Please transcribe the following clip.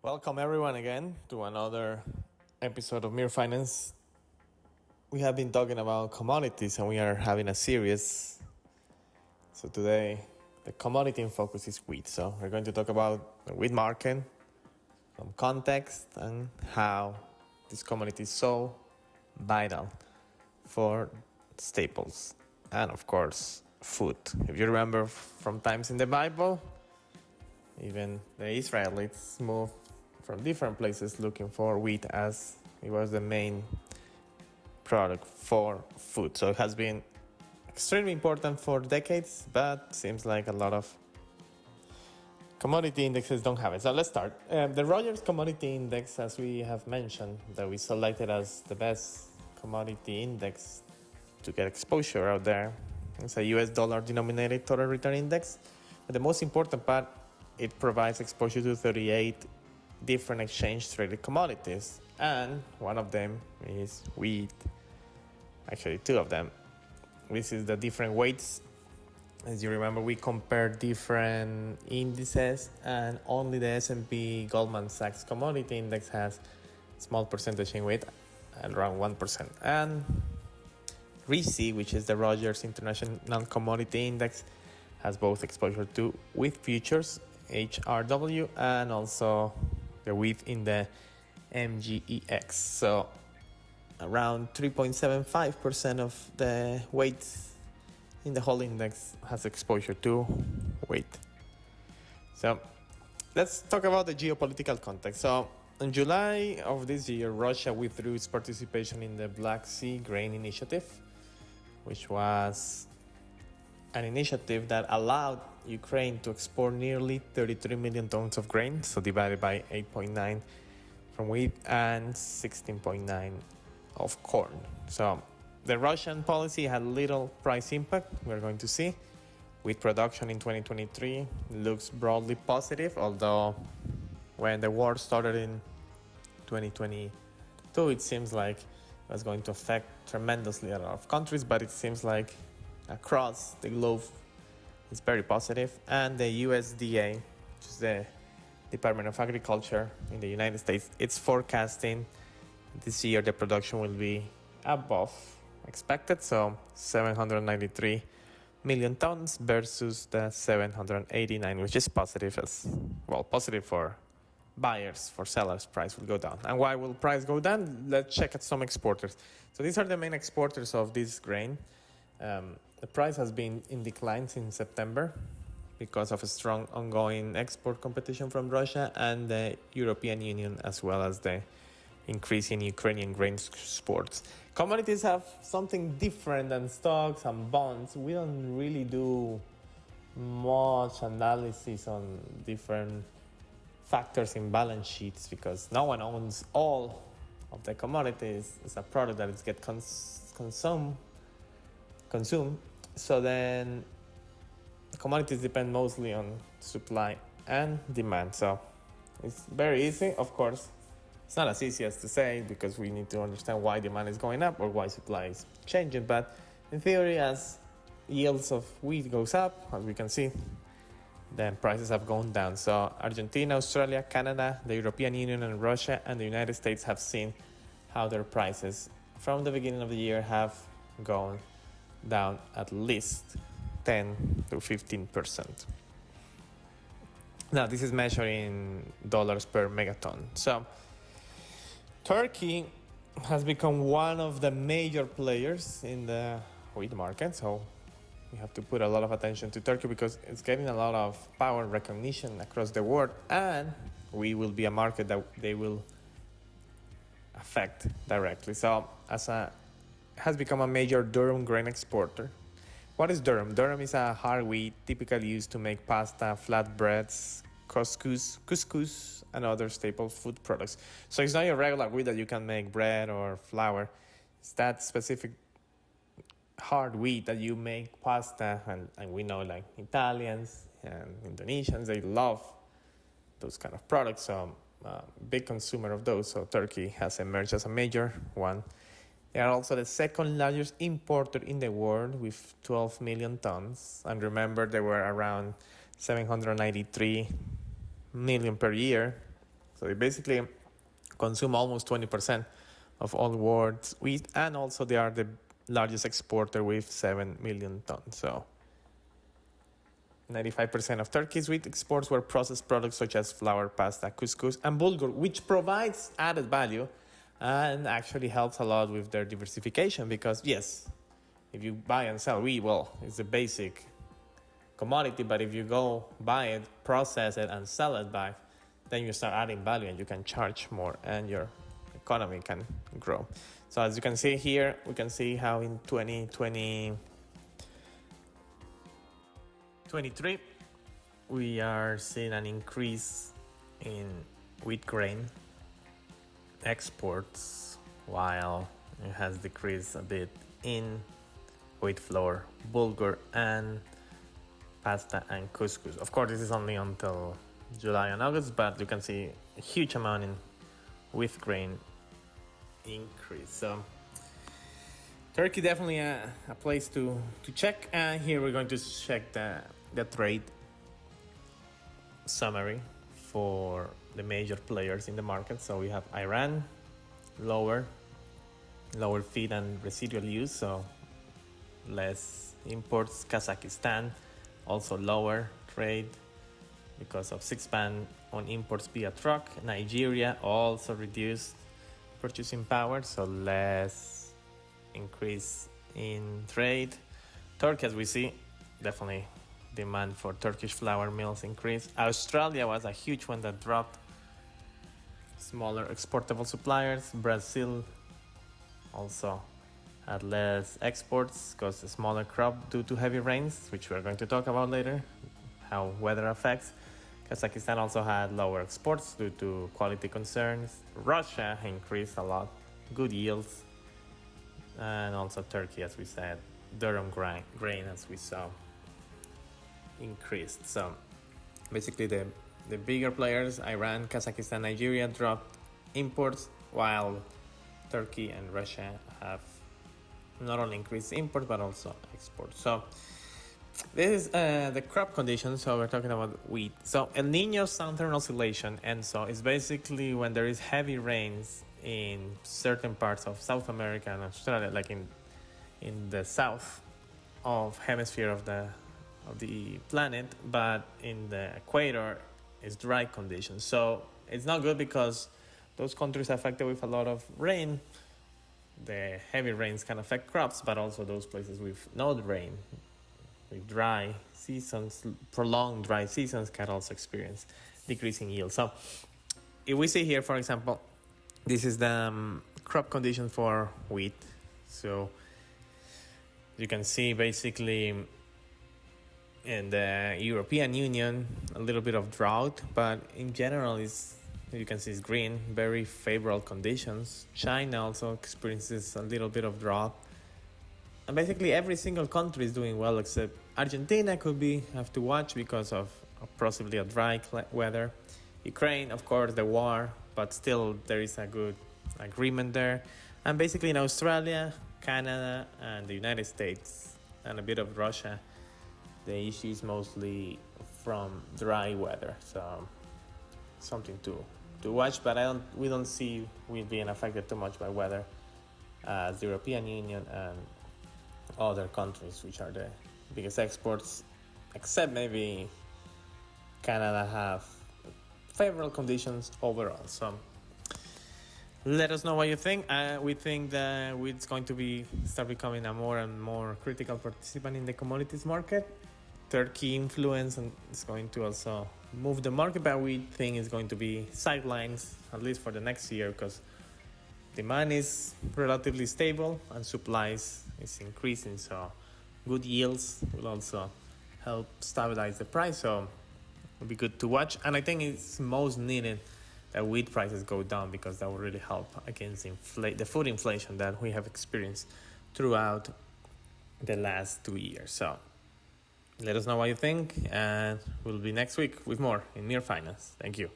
Welcome everyone again to another episode of Mere Finance. We have been talking about commodities and we are having a series. So today the commodity in focus is wheat. So we're going to talk about the wheat market, some context and how this commodity is so vital for staples and of course food. If you remember from times in the Bible, even the Israelites moved from different places looking for wheat as it was the main product for food. So it has been extremely important for decades, but seems like a lot of commodity indexes don't have it. So let's start. The Rogers Commodity Index, as we have mentioned, that we selected as the best commodity index to get exposure out there. It's a US dollar denominated total return index. But the most important part, it provides exposure to 38 different exchange traded commodities, and one of them is wheat. Actually, two of them. This is the different weights. As you remember, we compared different indices, and only the S&P Goldman Sachs Commodity Index has small percentage in weight, at around 1%. And RISI, which is the Rogers International Commodity Index, has both exposure to wheat futures, HRW, and also the wheat in the MGEX. So around 3.75% of the weight in the whole index has exposure to wheat. So let's talk about the geopolitical context. So in July of this year, Russia withdrew its participation in the Black Sea Grain Initiative, which was an initiative that allowed Ukraine to export nearly 33 million tons of grain, so divided by 8.9 from wheat and 16.9 of corn. So the Russian policy had little price impact, we're going to see. Wheat production in 2023 looks broadly positive, although when the war started in 2022, it seems like it was going to affect tremendously a lot of countries, but it seems like across the globe is very positive. And the USDA, which is the Department of Agriculture in the United States, it's forecasting this year the production will be above expected, so 793 million tons versus the 789, which is positive as well. Positive for buyers, for sellers, price will go down. And why will price go down? Let's check at some exporters. So these are the main exporters of this grain. The price has been in decline since September because of a strong ongoing export competition from Russia and the European Union, as well as the increase in Ukrainian grain exports. Commodities have something different than stocks and bonds. We don't really do much analysis on different factors in balance sheets because no one owns all of the commodities. It's a product that is get consumed. So then commodities depend mostly on supply and demand. So it's very easy. Of course, it's not as easy as to say because we need to understand why demand is going up or why supply is changing. But in theory, as yields of wheat goes up, as we can see, then prices have gone down. So Argentina, Australia, Canada, the European Union, and Russia and the United States have seen how their prices from the beginning of the year have gone down at least 10 to 15%. Now, this is measuring dollars per megaton. So, Turkey has become one of the major players in the wheat market. So, we have to put a lot of attention to Turkey because it's getting a lot of power recognition across the world, and we will be a market that they will affect directly. So, has become a major durum grain exporter. What is durum? Durum is a hard wheat typically used to make pasta, flatbreads, couscous, and other staple food products. So it's not your regular wheat that you can make bread or flour. It's that specific hard wheat that you make pasta, and we know like Italians and Indonesians, they love those kind of products. So big consumer of those. So Turkey has emerged as a major one. They are also the second largest importer in the world with 12 million tons. And remember, there were around 793 million per year So they basically consume almost 20% of all world's wheat, and also they are the largest exporter with 7 million tons. So 95% of Turkey's wheat exports were processed products such as flour, pasta, couscous, and bulgur, which provides added value and actually helps a lot with their diversification because, yes, if you buy and sell wheat, well, it's a basic commodity, but if you go buy it, process it, and sell it back, then you start adding value and you can charge more and your economy can grow. So as you can see here, we can see how in 2023 we are seeing an increase in wheat grain exports, while it has decreased a bit in wheat flour, bulgur, and pasta and couscous. Of course, this is only until July and August, but you can see a huge amount in wheat grain increase. So Turkey definitely a place to check. And here we're going to check the trade summary for the major players in the market. So we have Iran, lower feed and residual use, so less imports. Kazakhstan, also lower trade because of 6 ban on imports via truck. Nigeria also reduced purchasing power, so less increase in trade. Turkey, as we see, definitely demand for Turkish flour mills increased. Australia was a huge one that dropped smaller exportable suppliers. Brazil also had less exports because the smaller crop due to heavy rains, which we're going to talk about later, how weather affects. Kazakhstan also had lower exports due to quality concerns. Russia increased a lot, good yields. And also Turkey, as we said, durum grain, as we saw, increased. So basically the bigger players, Iran, Kazakhstan, Nigeria, dropped imports, while Turkey and Russia have not only increased imports but also exports. So this is the crop conditions. So we're talking about wheat. So El Nino Southern Oscillation, and so it's basically when there is heavy rains in certain parts of South America and Australia, like in the south of hemisphere of the planet, but in the equator is dry conditions. So it's not good because those countries affected with a lot of rain. The heavy rains can affect crops, but also those places with no rain, with dry seasons, prolonged dry seasons, can also experience decreasing yield. So if we see here, for example, this is the crop condition for wheat. So you can see basically in the European Union a little bit of drought, but in general you can see it's green, very favorable conditions. China also experiences a little bit of drought. And basically every single country is doing well except Argentina have to watch because of possibly a dry weather. Ukraine, of course, the war, but still there is a good agreement there. And basically in Australia, Canada, and the United States, and a bit of Russia, the issue is mostly from dry weather. So something to watch, but we don't see we being affected too much by weather as the European Union and other countries, which are the biggest exports, except maybe Canada, have favorable conditions overall. So let us know what you think. We think that it's going to start becoming a more and more critical participant in the commodities market. Turkey influence and is going to also move the market, but we think it's going to be sidelines at least for the next year because demand is relatively stable and supplies is increasing. So good yields will also help stabilize the price. So it'll be good to watch. And I think it's most needed that wheat prices go down because that will really help against the food inflation that we have experienced throughout the last 2 years. So let us know what you think, and we'll be next week with more in Near Finance. Thank you.